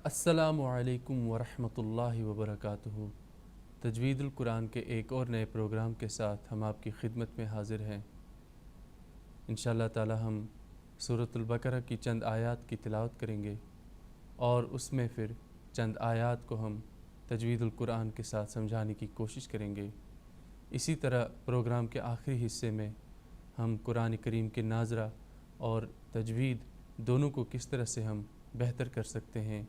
السلام علیکم ورحمۃ اللہ وبرکاتہ۔ تجوید القرآن کے ایک اور نئے پروگرام کے ساتھ ہم آپ کی خدمت میں حاضر ہیں۔ انشاءاللہ تعالی ہم سورۃ البقرہ کی چند آیات کی تلاوت کریں گے اور اس میں پھر چند آیات کو ہم تجوید القرآن کے ساتھ سمجھانے کی کوشش کریں گے۔ اسی طرح پروگرام کے آخری حصے میں ہم قرآن کریم کے ناظرہ اور تجوید دونوں کو کس طرح سے ہم بہتر کر سکتے ہیں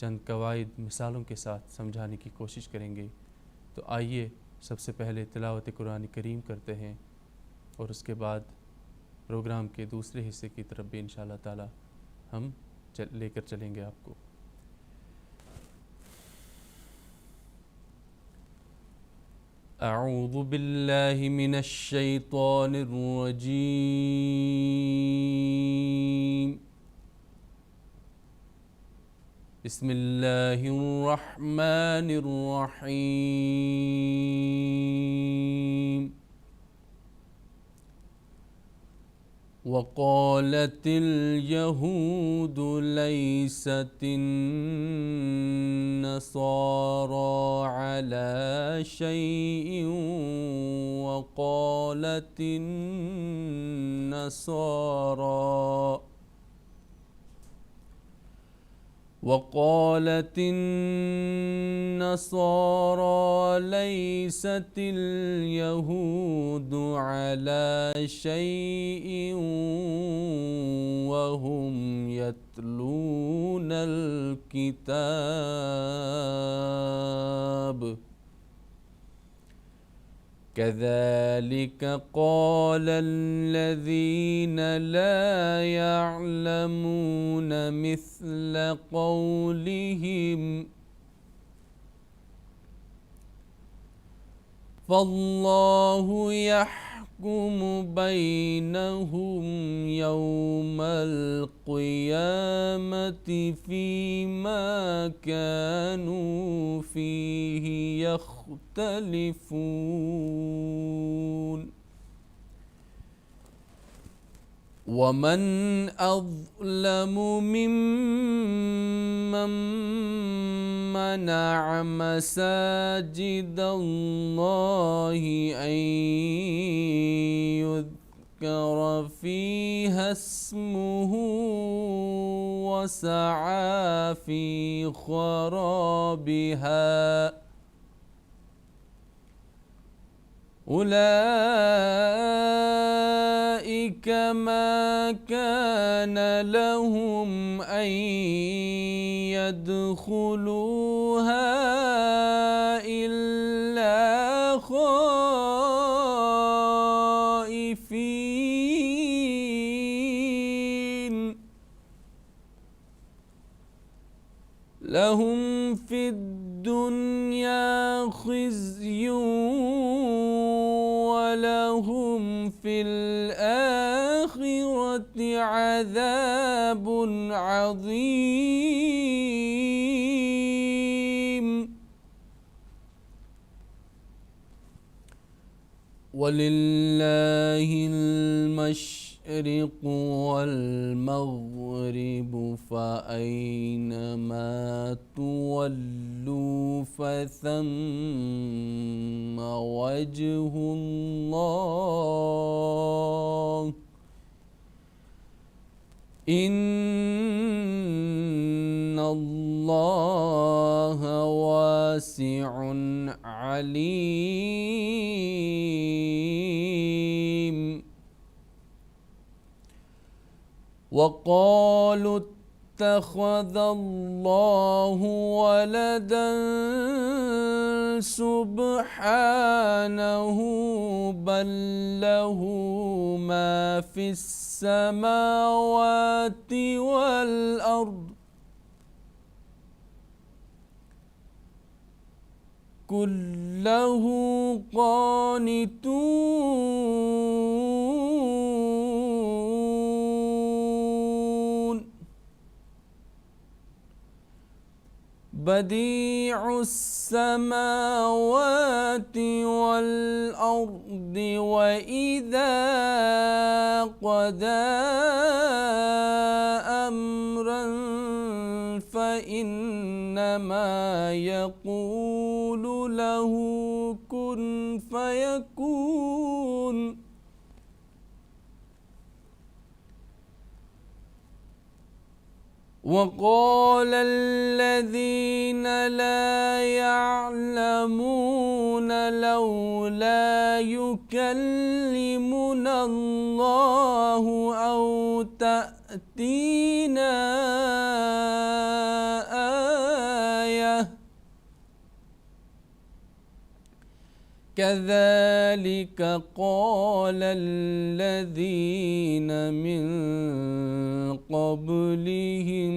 چند قواعد مثالوں کے ساتھ سمجھانے کی کوشش کریں گے۔ تو آئیے سب سے پہلے تلاوت قرآن کریم کرتے ہیں اور اس کے بعد پروگرام کے دوسرے حصے کی طرف بھی انشاءاللہ تعالی ہم لے کر چلیں گے آپ کو۔ اعوذ باللہ من الشیطان الرجیم، بسم اللہ الرحمن الرحیم۔ وقالت اليہود لیست النصارى على شيء وقالت النصارى ليست اليهود على شيء وهم يتلون الكتاب كذلك قال الذين لا يعلمون مثل قولهم فالله يحكم بينهم يوم القيامة فيما كانوا فيه يختلفون ومن أظلم ممن منع مساجد الله أن يذكر فيها اسمه وسعى في خرابها أولئك ما كان لهم أن يدخلوها إلا خائفين لهم في الدنيا خزي ولهم في الآخرة عذاب عظيم ولله المشرق والمغرب فأينما تولوا فثم وجه الله إن الله واسع عليم وقالوا اتخذ الله ولدا سبحانه بل له ما في السماوات والأرض كله قانتون بديع السماوات والأرض وإذا قضى أمرا فإنما إنما يقول له كن فيكون. وقال الذين لا يعلمون لولا يكلمنا الله أو تأتينا آية كذلك قال الذين من قبلهم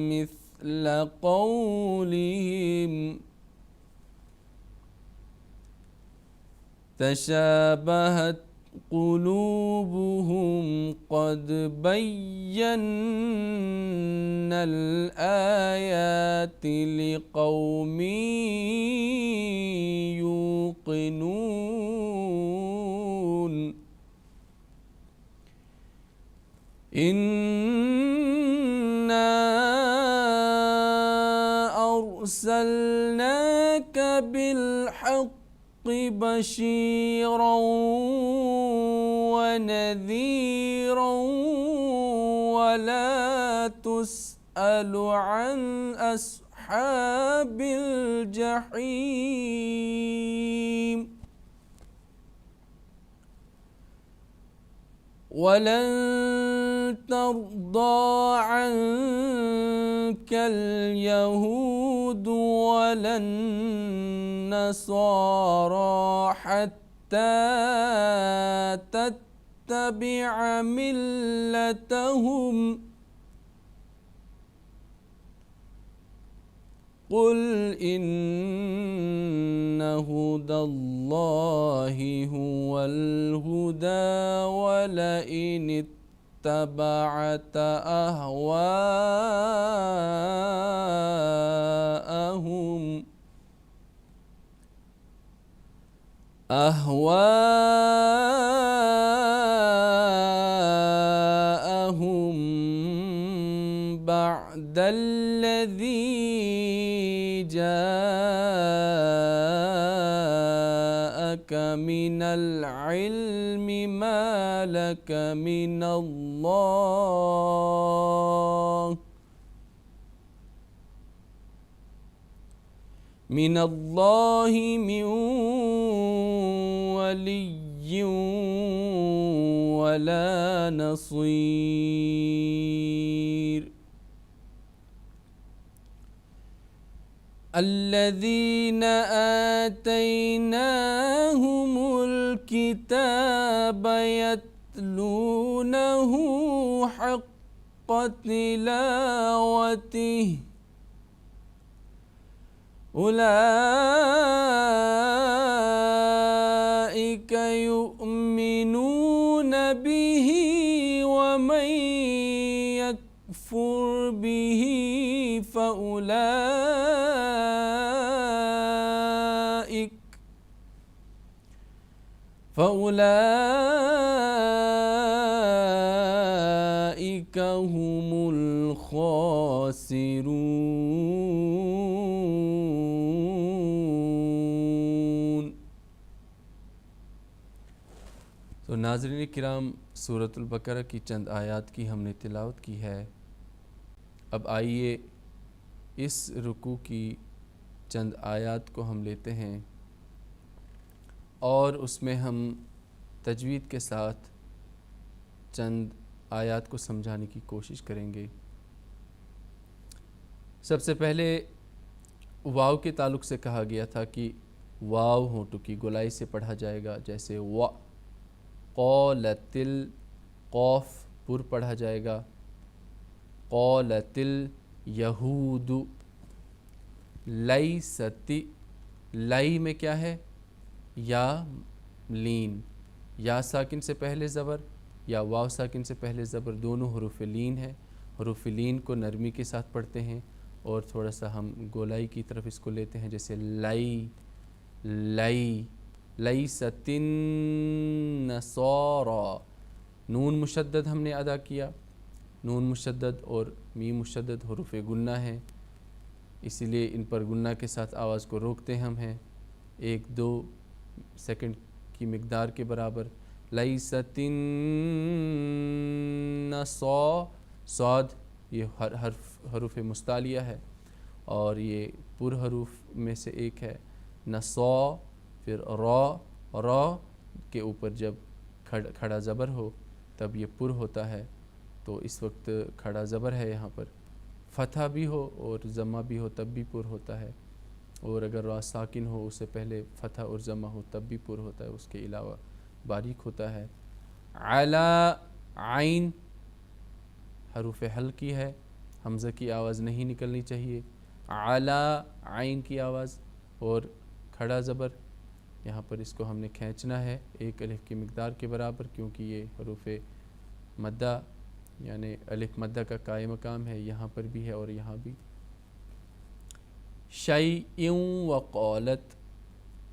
مثل قولهم تشابهت قلوبهم قد بينا الآيات لقوم يوقنون. إنا أرسلناك بالحق بشيرا ونذيرا ولا تسأل عن أصحاب الجحيم. ولن ترضى عنك اليهود ولا النصارى حتى تتبع ملتهم قل إن هدى الله هو الهدى ولئن اتبعت أهواءهم بعد الذي جاءك من العلم ما لك من الله من ولي ولا نصير. الذين آتيناهم الكتاب يتلونه حق تلاوته أولئك يؤمنون به ومن يكفر به فأولئك هم الخاسرون. تو ناظرین کرام، سورۃ البقرہ کی چند آیات کی ہم نے تلاوت کی ہے. اب آئیے اس رکوع کی چند آیات کو ہم لیتے ہیں اور اس میں ہم تجوید کے ساتھ چند آیات کو سمجھانے کی کوشش کریں گے. سب سے پہلے واو کے تعلق سے کہا گیا تھا کہ واو ہونٹوں کی گولائی سے پڑھا جائے گا، جیسے و. قالت قوف پر پڑھا جائے گا. قالت الیہود. لیست، لائی میں کیا ہے؟ یا لین، یا ساکن سے پہلے زبر یا واو ساکن سے پہلے زبر، دونوں حروف لین ہے. حروف لین کو نرمی کے ساتھ پڑھتے ہیں اور تھوڑا سا ہم گولائی کی طرف اس کو لیتے ہیں، جیسے لیست النصارى. نون مشدد ہم نے ادا کیا. نون مشدد اور میم مشدد حروف گنہ ہیں، اسی لیے ان پر گنہ کے ساتھ آواز کو روکتے ہم ہیں 1-2 سیکنڈ کی مقدار کے برابر. لیست صاد یہ حروف مستعلیہ ہے اور یہ پر حروف میں سے ایک ہے. نصا پھر را کے اوپر جب کھڑا زبر ہو تب یہ پر ہوتا ہے، تو اس وقت کھڑا زبر ہے یہاں پر. فتح بھی ہو اور ضمہ بھی ہو تب بھی پر ہوتا ہے، اور اگر را ساکن ہو اس سے پہلے فتح اور ضمہ ہو تب بھی پر ہوتا ہے، اس کے علاوہ باریک ہوتا ہے. علا عین حروف حلقی ہے، حمزہ کی آواز نہیں نکلنی چاہیے. علا عین کی آواز اور کھڑا زبر یہاں پر اس کو ہم نے کھینچنا ہے 1 الف کی مقدار کے برابر، کیونکہ یہ حروف مدہ یعنی الف مدہ کا قائم مقام ہے، یہاں پر بھی ہے اور یہاں بھی. شیء وقالت،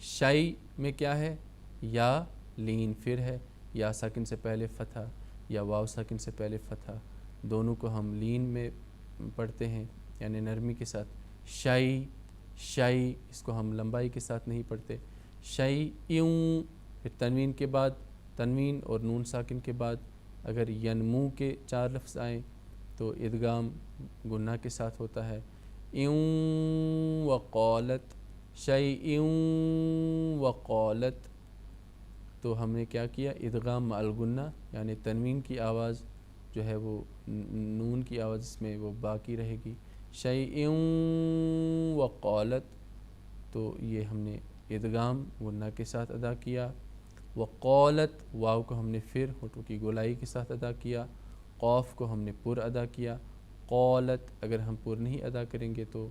شیء میں کیا ہے؟ یا لین پھر ہے، یا ساکن سے پہلے فتح یا واو ساکن سے پہلے فتح، دونوں کو ہم لین میں پڑھتے ہیں یعنی نرمی کے ساتھ. شیء اس کو ہم لمبائی کے ساتھ نہیں پڑھتے. شیء پھر تنوین کے بعد تنوین اور نون ساکن کے بعد اگر ینمو کے 4 لفظ آئیں تو ادغام گنہ کے ساتھ ہوتا ہے. وقالت شیء وقالت، تو ہم نے کیا کیا؟ ادغام مع الغنہ یعنی تنوین کی آواز جو ہے وہ نون کی آواز اس میں وہ باقی رہے گی. شیء وقالت، تو یہ ہم نے ادغام غنہ کے ساتھ ادا کیا. وقالت واو کو ہم نے پھر ہونٹوں کی گولائی کے ساتھ ادا کیا. قاف کو ہم نے پر ادا کیا. قالت اگر ہم پر نہیں ادا کریں گے تو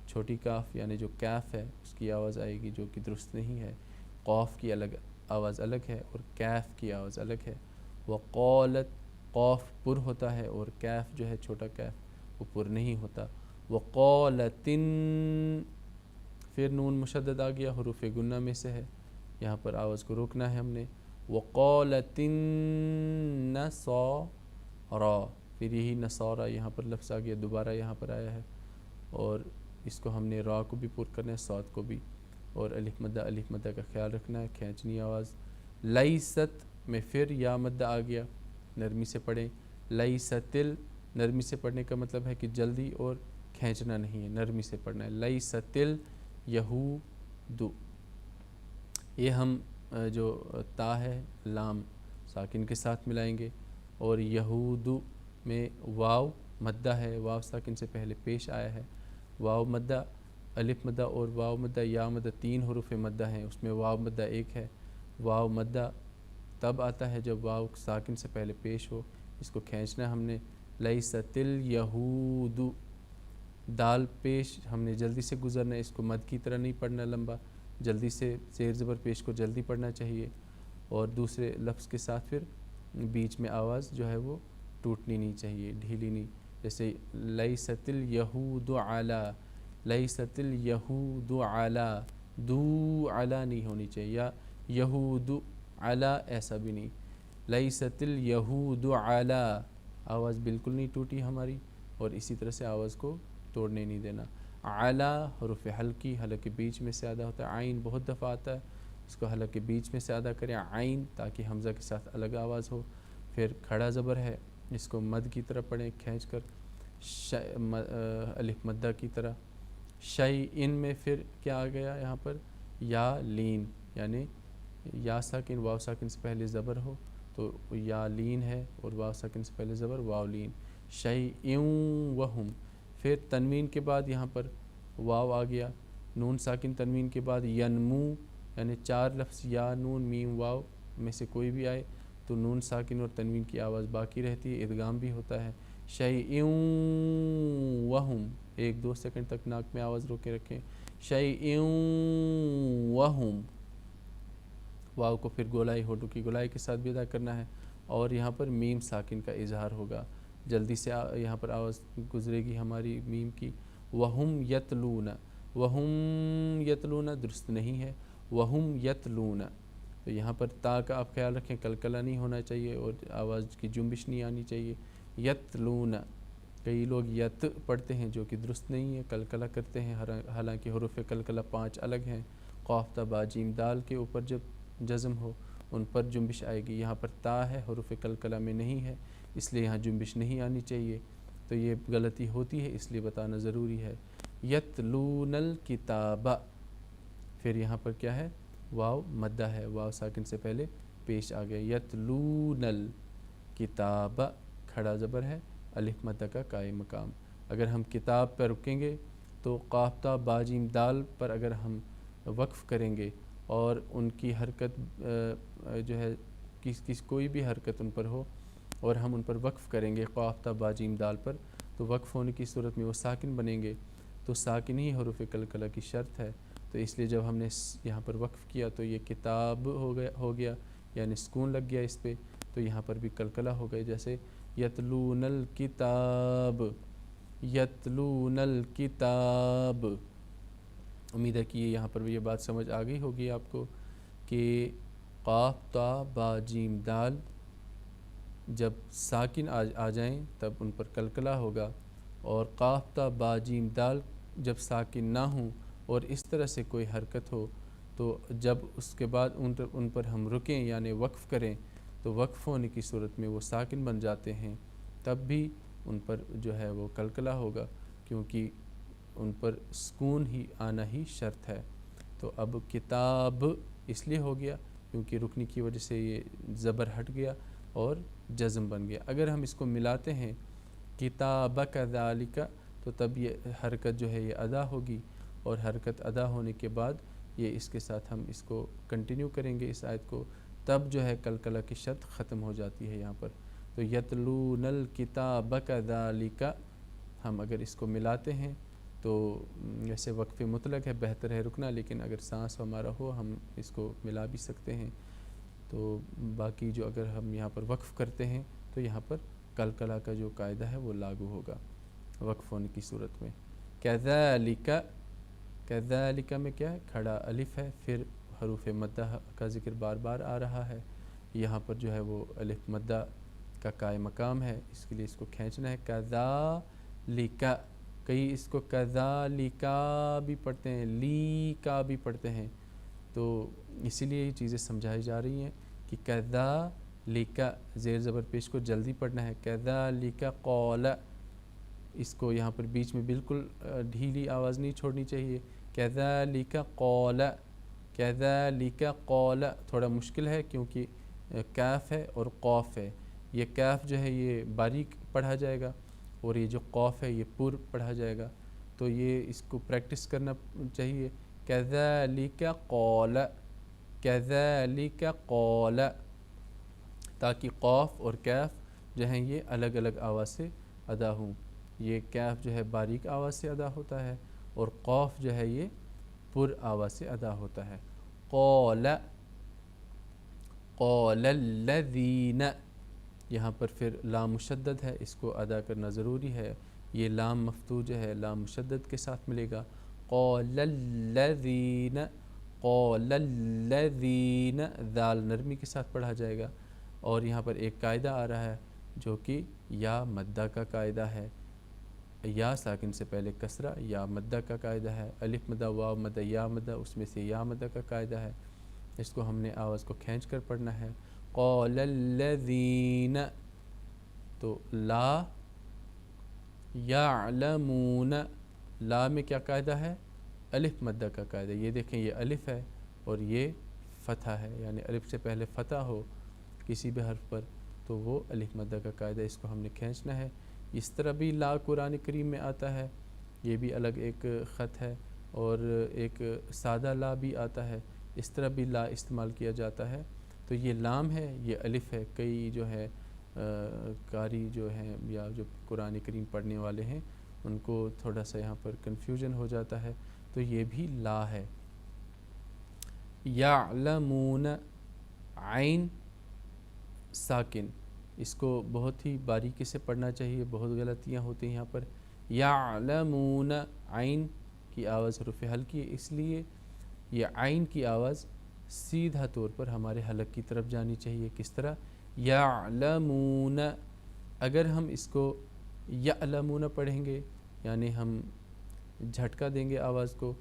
چھوٹی کاف یعنی جو کیف ہے اس کی آواز آئے گی جو کہ درست نہیں ہے. قاف کی آواز الگ ہے اور کیف کی آواز الگ ہے. وقالت قاف پر ہوتا ہے اور کیف جو ہے چھوٹا کیف وہ پر نہیں ہوتا. وقالتن پھر نون مشدد آ گیا، حروف گنہ میں سے ہے، یہاں پر آواز کو روکنا ہے ہم نے. وقالتن نصارا، پھر یہی نصارا یہاں پر لفظ آ گیا، دوبارہ یہاں پر آیا ہے اور اس کو ہم نے را کو بھی پر کرنا ہے، صاد کو بھی، اور الف مدہ کا خیال رکھنا ہے، کھینچنی آواز. لیست میں پھر یا مدہ آ گیا، نرمی سے پڑھیں. لیستل نرمی سے پڑھنے کا مطلب ہے کہ جلدی اور کھینچنا نہیں ہے، نرمی سے پڑھنا ہے. لیستل یہود، یہ ہم جو تا ہے لام ساکن کے ساتھ ملائیں گے، اور یہود میں واو مدہ ہے، واو ساکن سے پہلے پیش آیا ہے. واو مدہ الف مدہ اور واو مدہ یا مدہ 3 حروف مدہ ہیں، اس میں واو مدہ 1 ہے. واو مدہ تب آتا ہے جب واو ساکن سے پہلے پیش ہو، اس کو کھینچنا ہم نے. لیست الیہود، دال پیش ہم نے جلدی سے گزرنا ہے، اس کو مد کی طرح نہیں پڑھنا لمبا، جلدی سے زیر زبر پیش کو جلدی پڑھنا چاہیے، اور دوسرے لفظ کے ساتھ پھر بیچ میں آواز جو ہے وہ ٹوٹنی نہیں چاہیے، ڈھیلی نہیں. جیسے لیست الیہود علی، لیست الیہود علی، دو علی نہیں ہونی چاہیے، یا یہود علی ایسا بھی نہیں. لیست الیہود علی، آواز بالکل نہیں ٹوٹی ہماری، اور اسی طرح سے آواز کو توڑنے نہیں دینا. علی حروف حلقی، حلق کے بیچ میں سے ادا ہوتا ہے. عین بہت دفعہ آتا ہے، اس کو حلق کے بیچ میں سے ادا کریں عین، تاکہ حمزہ کے ساتھ الگ آواز ہو. پھر کھڑا زبر ہے، اس کو مد کی طرح پڑھیں کھینچ کر، الف مدہ کی طرح. شیء میں پھر کیا آ گیا یہاں پر؟ یا لین، یعنی یا ساکن واو ساکن سے پہلے زبر ہو تو یا لین ہے، اور واو ساکن سے پہلے زبر واو لین. شیء وہم، پھر تنوین کے بعد یہاں پر واو آ گیا، نون ساکن تنوین کے بعد ینمو، یعنی 4 لفظ یا نون میم واو میں سے کوئی بھی آئے تو نون ساکن اور تنوین کی آواز باقی رہتی ہے، ادغام بھی ہوتا ہے. شیء وہم، 1-2 سیکنڈ تک ناک میں آواز روکے رکھیں. شیء وہم، واو کو پھر گولائی ہونٹوں کی گولائی کے ساتھ بھی ادا کرنا ہے، اور یہاں پر میم ساکن کا اظہار ہوگا، جلدی سے یہاں پر آواز گزرے گی ہماری میم کی. وہم یتلون، وہم یتلون درست نہیں ہے، وہم یتلون. تو یہاں پر تا کا آپ خیال رکھیں، کلکلہ نہیں ہونا چاہیے اور آواز کی جنبش نہیں آنی چاہیے. یتلون کئی لوگ یت پڑھتے ہیں جو کہ درست نہیں ہے، کلکلہ کرتے ہیں، حالانکہ حروف کلکلہ 5 الگ ہیں۔ قاف تا با جیم دال کے اوپر جب جزم ہو ان پر جنبش آئے گی، یہاں پر تا ہے حروف کلکلہ میں نہیں ہے، اس لیے یہاں جنبش نہیں آنی چاہیے، تو یہ غلطی ہوتی ہے، اس لیے بتانا ضروری ہے۔ یتلون الکتاب، پھر یہاں پر کیا ہے، واو مدہ ہے، واو ساکن سے پہلے پیش آ گیا۔ یتلون الکتاب کھڑا زبر ہے، الف مدہ کا قائم مقام۔ اگر ہم کتاب پر رکیں گے تو قاف تا با جیم دال پر اگر ہم وقف کریں گے اور ان کی حرکت جو ہے کوئی بھی حرکت ان پر ہو اور ہم ان پر وقف کریں گے قاف تا با جیم دال پر، تو وقف ہونے کی صورت میں وہ ساکن بنیں گے، تو ساکن ہی حروف کلکلہ کی شرط ہے، تو اس لیے جب ہم نے یہاں پر وقف کیا تو یہ کتاب ہو گیا یعنی سکون لگ گیا اس پہ، تو یہاں پر بھی کلکلہ ہو گئے، جیسے یتلون الکتاب، یتلون الکتاب۔ امید ہے کہ یہاں پر بھی یہ بات سمجھ آ گئی ہوگی آپ کو کہ قاف تا با جیم دال جب ساکن آ جائیں تب ان پر کلکلہ ہوگا، اور قاف تا با جیم دال جب ساکن نہ ہوں اور اس طرح سے کوئی حرکت ہو تو جب اس کے بعد ان پر ہم رکیں یعنی وقف کریں تو وقف ہونے کی صورت میں وہ ساکن بن جاتے ہیں، تب بھی ان پر جو ہے وہ کلکلہ ہوگا، کیونکہ ان پر سکون ہی آنا ہی شرط ہے۔ تو اب کتاب اس لیے ہو گیا کیونکہ رکنے کی وجہ سے یہ زبر ہٹ گیا اور جزم بن گیا۔ اگر ہم اس کو ملاتے ہیں کتاب کذالک تو تب یہ حرکت جو ہے یہ ادا ہوگی، اور حرکت ادا ہونے کے بعد یہ اس کے ساتھ ہم اس کو کنٹینیو کریں گے اس آیت کو، تب جو ہے کلکلہ کی شرط ختم ہو جاتی ہے یہاں پر۔ تو یتلون الکتاب کذالک ہم اگر اس کو ملاتے ہیں تو ویسے وقف مطلق ہے، بہتر ہے رکنا، لیکن اگر سانس ہمارا ہو ہم اس کو ملا بھی سکتے ہیں، تو باقی جو اگر ہم یہاں پر وقف کرتے ہیں تو یہاں پر کلکلہ کا جو قاعدہ ہے وہ لاگو ہوگا وقف ہونے کی صورت میں۔ کذالک، کذالک میں کیا ہے، کھڑا الف ہے، پھر حروف مدہ کا ذکر بار بار آ رہا ہے، یہاں پر جو ہے وہ الف مدہ کا قائم مقام ہے، اس کے لیے اس کو کھینچنا ہے۔ کذالک، کئی اس کو کذالکا بھی پڑھتے ہیں، لی کا بھی پڑھتے ہیں، تو اسی لیے یہ چیزیں سمجھائی جا رہی ہیں کہ کذالک زیر زبر پیش کو جلدی پڑھنا ہے۔ کذالک قال، اس کو یہاں پر بیچ میں بالکل ڈھیلی آواز نہیں چھوڑنی چاہیے۔ کذالک قال، کذالک قال تھوڑا مشکل ہے کیونکہ کاف ہے اور قاف ہے، یہ کاف جو ہے یہ باریک پڑھا جائے گا اور یہ جو قاف ہے یہ پر پڑھا جائے گا، تو یہ اس کو پریکٹس کرنا چاہیے۔ کذالک قال، کذالک قال، تاکہ قاف اور کاف جو ہیں یہ الگ الگ آواز سے ادا ہوں۔ یہ کاف جو ہے باریک آواز سے ادا ہوتا ہے اور قاف جو ہے یہ پر آواز سے ادا ہوتا ہے۔ قال، قال الذین، یہاں پر پھر لام مشدد ہے، اس کو ادا کرنا ضروری ہے، یہ لام مفتوح جو ہے لام مشدد کے ساتھ ملے گا۔ قال الذین، قال الذین، ذال نرمی کے ساتھ پڑھا جائے گا، اور یہاں پر ایک قاعدہ آ رہا ہے جو کہ یا مدہ کا قاعدہ ہے، یا ساکن سے پہلے کسرہ یا مدہ کا قاعدہ ہے، الف مدہ واو مدہ یا مدہ، اس میں سے یا مدہ کا قاعدہ ہے، اس کو ہم نے آواز کو کھینچ کر پڑھنا ہے۔ قال الذین، تو لا یعلمون، لا میں کیا قاعدہ ہے، الف مدہ کا قاعدہ، یہ دیکھیں یہ الف ہے اور یہ فتح ہے، یعنی الف سے پہلے فتح ہو کسی بھی حرف پر تو وہ الف مدہ کا قاعدہ، اس کو ہم نے کھینچنا ہے۔ اس طرح بھی لا قرآن کریم میں آتا ہے، یہ بھی الگ ایک خط ہے، اور ایک سادہ لا بھی آتا ہے، اس طرح بھی لا استعمال کیا جاتا ہے، تو یہ لام ہے یہ الف ہے، کئی جو ہے قاری جو ہیں یا جو قرآن کریم پڑھنے والے ہیں ان کو تھوڑا سا یہاں پر کنفیوژن ہو جاتا ہے، تو یہ بھی لا ہے۔ یعلمون، عین ساکن، اس کو بہت ہی باریکی سے پڑھنا چاہیے، بہت غلطیاں ہوتی ہیں یہاں پر۔ یعلمون، عین کی آواز حرف ہلکی ہے، اس لیے یہ عین کی آواز سیدھا طور پر ہمارے حلق کی طرف جانی چاہیے۔ کس طرح، یعلمون، اگر ہم اس کو یعلمون پڑھیں گے یعنی ہم جھٹکا دیں گے آواز کو،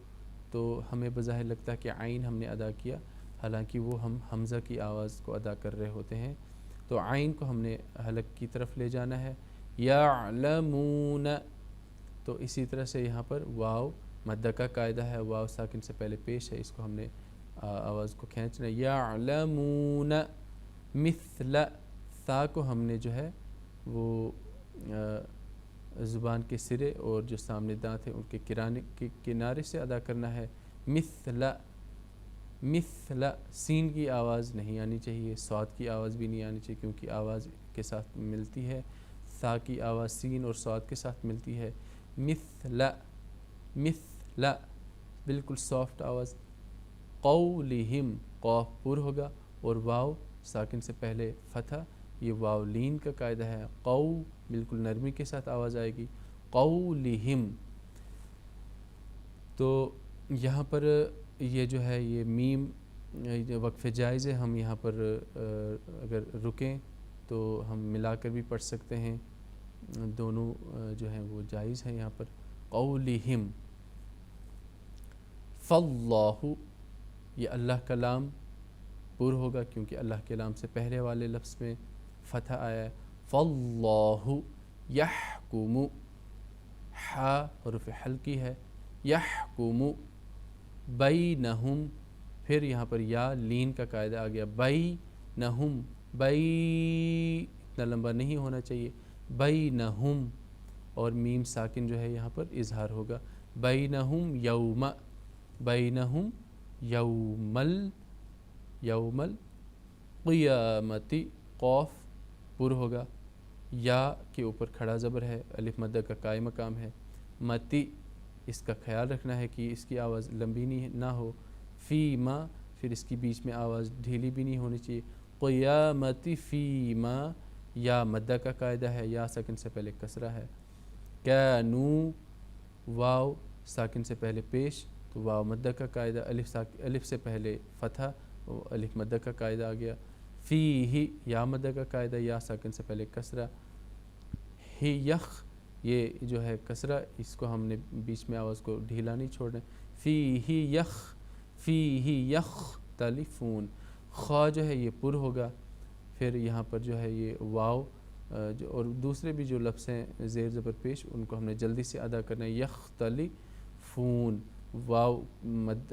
تو ہمیں بظاہر لگتا ہے کہ عین ہم نے ادا کیا، حالانکہ وہ ہم حمزہ کی آواز کو ادا کر رہے ہوتے ہیں، تو عین کو ہم نے حلق کی طرف لے جانا ہے۔ یعلمون، تو اسی طرح سے یہاں پر واو مدہ کا قاعدہ ہے، واو ساکن سے پہلے پیش ہے، اس کو ہم نے آواز کو کھینچنا ہے۔ یعلمون مثل، تا کو ہم نے جو ہے وہ زبان کے سرے اور جو سامنے دانت ہیں ان کے کنارے سے ادا کرنا ہے۔ مثل، مثل، سین کی آواز نہیں آنی چاہیے، صاد کی آواز بھی نہیں آنی چاہیے کیونکہ آواز کے ساتھ ملتی ہے، ثا کی آواز سین اور صاد کے ساتھ ملتی ہے۔ مثل، مثل، بالکل سافٹ آواز۔ قولہم، قوف پر ہوگا اور واو ساکن سے پہلے فتح، یہ واو لین کا قاعدہ ہے، قو بالکل نرمی کے ساتھ آواز آئے گی، قولہم۔ تو یہاں پر یہ جو ہے یہ میم وقف جائز ہے، ہم یہاں پر اگر رکیں تو ہم ملا کر بھی پڑھ سکتے ہیں، دونوں جو ہیں وہ جائز ہیں یہاں پر۔ قولہم، فاللہ، یہ اللہ کا لام پر ہوگا کیونکہ اللہ کے لام سے پہلے والے لفظ میں فتح آیا ہے۔ فاللہ یحکم، حا حرف حلقی ہے، یحکم بینہم، پھر یہاں پر یا لین کا قاعدہ آ گیا، بینہم، بئی اتنا لمبا نہیں ہونا چاہیے، بینہم، اور میم ساکن جو ہے یہاں پر اظہار ہوگا، بینہم یوم، بینہم یوم یوم القیامتی، قوف پر ہوگا، یا کے اوپر کھڑا زبر ہے، الف مدہ کا قائم مقام ہے، متی، اس کا خیال رکھنا ہے کہ اس کی آواز لمبی نہ ہو، فیما، پھر اس کی بیچ میں آواز ڈھیلی بھی نہیں ہونی چاہیے، قیامتی فیما، یا مدہ کا قاعدہ ہے، یا ساکن سے پہلے کسرہ ہے، کانو، واو ساکن سے پہلے پیش تو واو مدہ کا قاعدہ، الف سے پہلے فتح، الف مدہ کا قاعدہ آ گیا، فیہ، یا مدہ کا قاعدہ، یا ساکن سے پہلے کسرہ، ہی یخ، یہ جو ہے کسرہ، اس کو ہم نے بیچ میں آواز کو ڈھیلا نہیں چھوڑنا، فیہ یخ، فیہ یختلفون، خواہ جو ہے یہ پر ہوگا، پھر یہاں پر جو ہے یہ واو اور دوسرے بھی جو لفظ ہیں زیر زبر پیش ان کو ہم نے جلدی سے ادا کرنا ہے، یختلفون، واو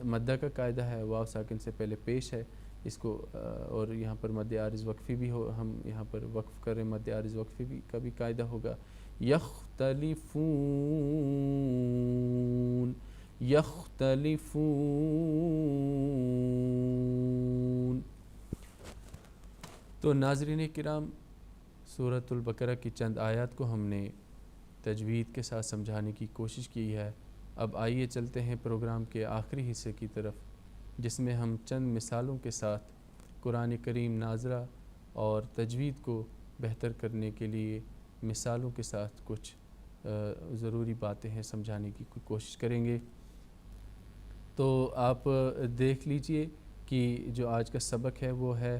مدہ کا قاعدہ ہے، واو ساکن سے پہلے پیش ہے، اس کو اور یہاں پر مد عارض وقفی بھی ہو، ہم یہاں پر وقف کریں مد عارض وقفی بھی کا بھی قاعدہ ہوگا، یختلفون، یختلفون۔ تو ناظرین کرام، سورۃ البقرہ کی چند آیات کو ہم نے تجوید کے ساتھ سمجھانے کی کوشش کی ہے، اب آئیے چلتے ہیں پروگرام کے آخری حصے کی طرف، جس میں ہم چند مثالوں کے ساتھ قرآن کریم ناظرہ اور تجوید کو بہتر کرنے کے لیے مثالوں کے ساتھ کچھ ضروری باتیں ہیں سمجھانے کی کوشش کریں گے۔ تو آپ دیکھ لیجئے کہ جو آج کا سبق ہے وہ ہے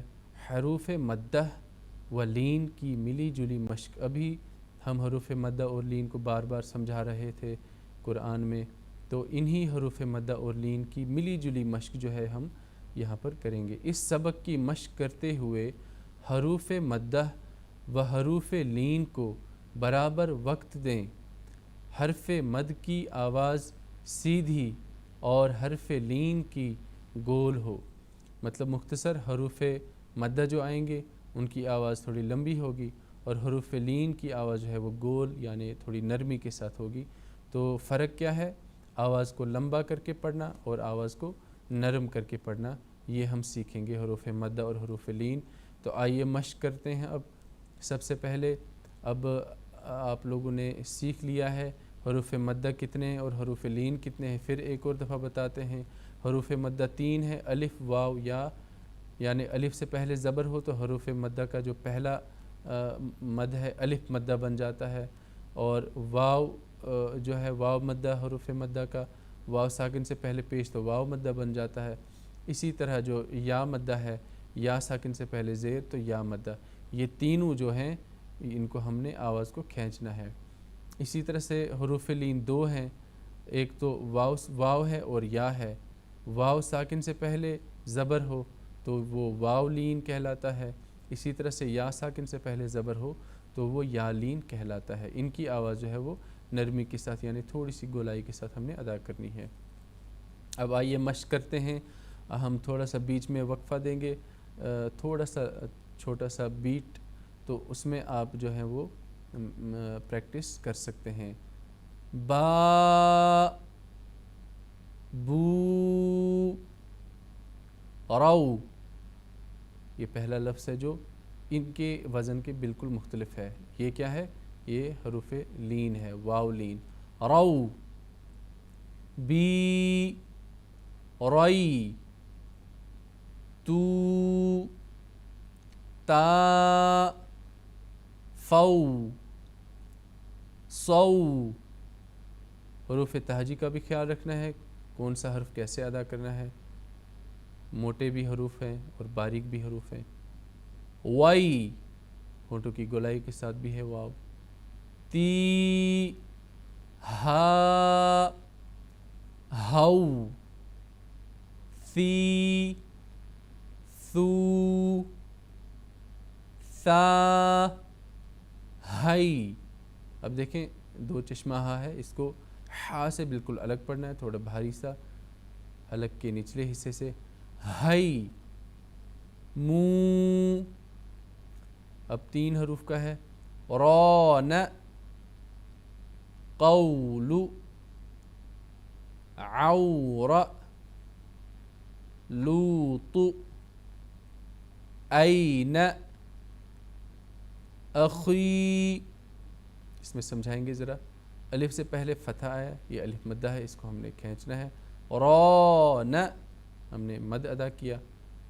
حروف مدہ و لین کی ملی جلی مشق۔ ابھی ہم حروف مدہ اور لین کو بار بار سمجھا رہے تھے قرآن میں، تو انہی حروف مدہ اور لین کی ملی جلی مشق جو ہے ہم یہاں پر کریں گے۔ اس سبق کی مشق کرتے ہوئے حروف مدہ و حروف لین کو برابر وقت دیں، حرف مد کی آواز سیدھی اور حرف لین کی گول ہو، مطلب مختصر حروف مدہ جو آئیں گے ان کی آواز تھوڑی لمبی ہوگی اور حروف لین کی آواز جو ہے وہ گول یعنی تھوڑی نرمی کے ساتھ ہوگی۔ تو فرق کیا ہے؟ آواز کو لمبا کر کے پڑھنا اور آواز کو نرم کر کے پڑھنا، یہ ہم سیکھیں گے حروف مدہ اور حروف لین۔ تو آئیے مشق کرتے ہیں۔ اب سب سے پہلے اب آپ لوگوں نے سیکھ لیا ہے حروف مدہ کتنے ہیں اور حروف لین کتنے ہیں، پھر ایک اور دفعہ بتاتے ہیں۔ حروف مدہ 3 ہے، الف واو یا، یعنی الف سے پہلے زبر ہو تو حروف مدہ کا جو پہلا مد ہے الف مدہ بن جاتا ہے، اور واو جو ہے واو مدہ حروف مدہ کا، واو ساکن سے پہلے پیش تو واو مدہ بن جاتا ہے۔ اسی طرح جو یا مدہ ہے، یا ساکن سے پہلے زیر تو یا مدہ، یہ تینوں جو ہیں ان کو ہم نے آواز کو کھینچنا ہے۔ اسی طرح سے حروف لین دو ہیں، ایک تو واو ہے اور یا ہے۔ واو ساکن سے پہلے زبر ہو تو وہ واو لین کہلاتا ہے، اسی طرح سے یا ساکن سے پہلے زبر ہو تو وہ یا لین کہلاتا ہے۔ ان کی آواز جو ہے وہ نرمی کے ساتھ یعنی تھوڑی سی گولائی کے ساتھ ہم نے ادا کرنی ہے۔ اب آئیے مشق کرتے ہیں، ہم تھوڑا سا بیچ میں وقفہ دیں گے، تھوڑا سا چھوٹا سا بیٹ، تو اس میں آپ جو ہے وہ پریکٹس کر سکتے ہیں۔ با، بو، رو، یہ پہلا لفظ ہے جو ان کے وزن کے بالکل مختلف ہے۔ یہ کیا ہے؟ یہ حروف لین ہے، واو لین۔ رو، بی، روئی، تو، تا، فو، سو۔ حروف تہجی کا بھی خیال رکھنا ہے، کون سا حرف کیسے ادا کرنا ہے، موٹے بھی حروف ہیں اور باریک بھی حروف ہیں۔ وائی، ہونٹوں کی گولائی کے ساتھ بھی ہے واو۔ تی، ہا، ہو، ثی، ثو، ثا، ہئی۔ اب دیکھیں دو چشمہ ہا ہے، اس کو ہا سے بالکل الگ پڑھنا ہے، تھوڑا بھاری سا، حلق کے نچلے حصے سے۔ ہئی، مو۔ اب تین حروف کا ہے، رون، قول، عور، لوط، این، اخی۔ اس میں سمجھائیں گے ذرا، الف سے پہلے فتح آیا، یہ الف مدہ ہے، اس کو ہم نے کھینچنا ہے۔ رون، ہم نے مد ادا کیا۔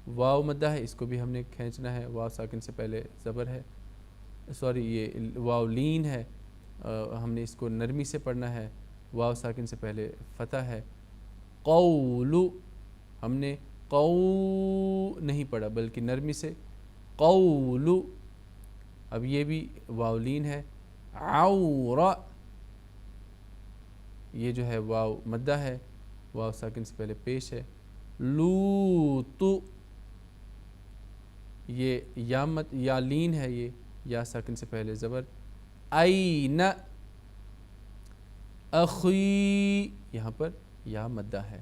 واو مدہ ہے، اس کو بھی ہم نے کھینچنا ہے، واو ساکن سے پہلے زبر ہے، سوری یہ واو لین ہے، ہم نے اس کو نرمی سے پڑھنا ہے، واو ساکن سے پہلے فتح ہے۔ قول، ہم نے قو نہیں پڑھا بلکہ نرمی سے، قول۔ اب یہ بھی واو لین ہے۔ عور، یہ جو ہے واو مدہ ہے، واو ساکن سے پہلے پیش ہے۔ لوط، یہ یا لین ہے، یہ یا ساکن سے پہلے زبر۔ این، اخی، یہاں پر یا مدہ ہے۔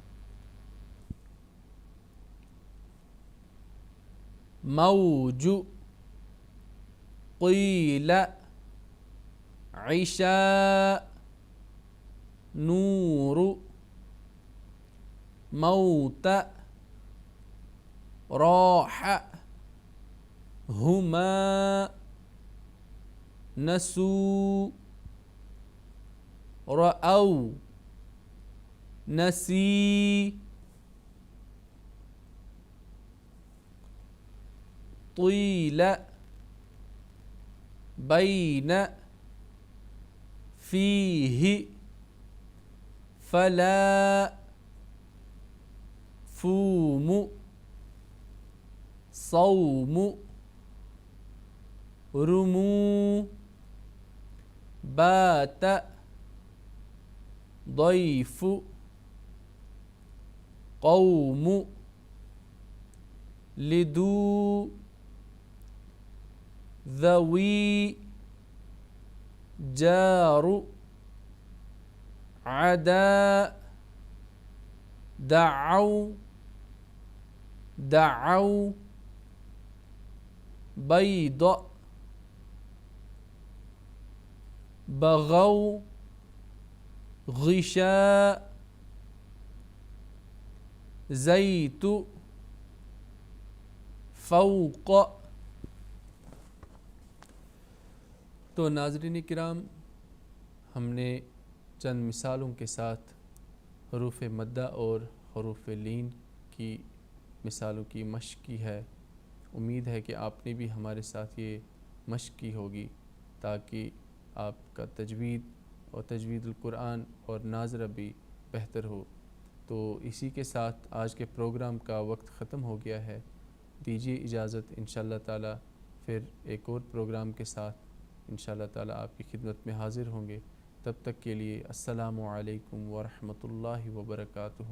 موج، قیل، عشاء، نور، موت، راح، ہما، نسو، رأو، نسی، طیل، بین، فیہ، فلا، فوم، صوم، رمو، بات، ضیف، قوم، لدو، ذوی، جار، عدا، دعو، دعو، بيض، بغوا، غشاء، زيت، فوق۔ تو ناظرین کرام، ہم نے چند مثالوں کے ساتھ حروف مدہ اور حروف لین کی مثالوں کی مشق کی ہے۔ امید ہے کہ آپ نے بھی ہمارے ساتھ یہ مشق کی ہوگی تاکہ آپ کا تجوید اور تجوید القرآن اور ناظرہ بھی بہتر ہو۔ تو اسی کے ساتھ آج کے پروگرام کا وقت ختم ہو گیا ہے، دیجیے اجازت، انشاءاللہ تعالی پھر ایک اور پروگرام کے ساتھ انشاءاللہ تعالی آپ کی خدمت میں حاضر ہوں گے۔ تب تک کے لیے السلام علیکم ورحمۃ اللہ وبرکاتہ۔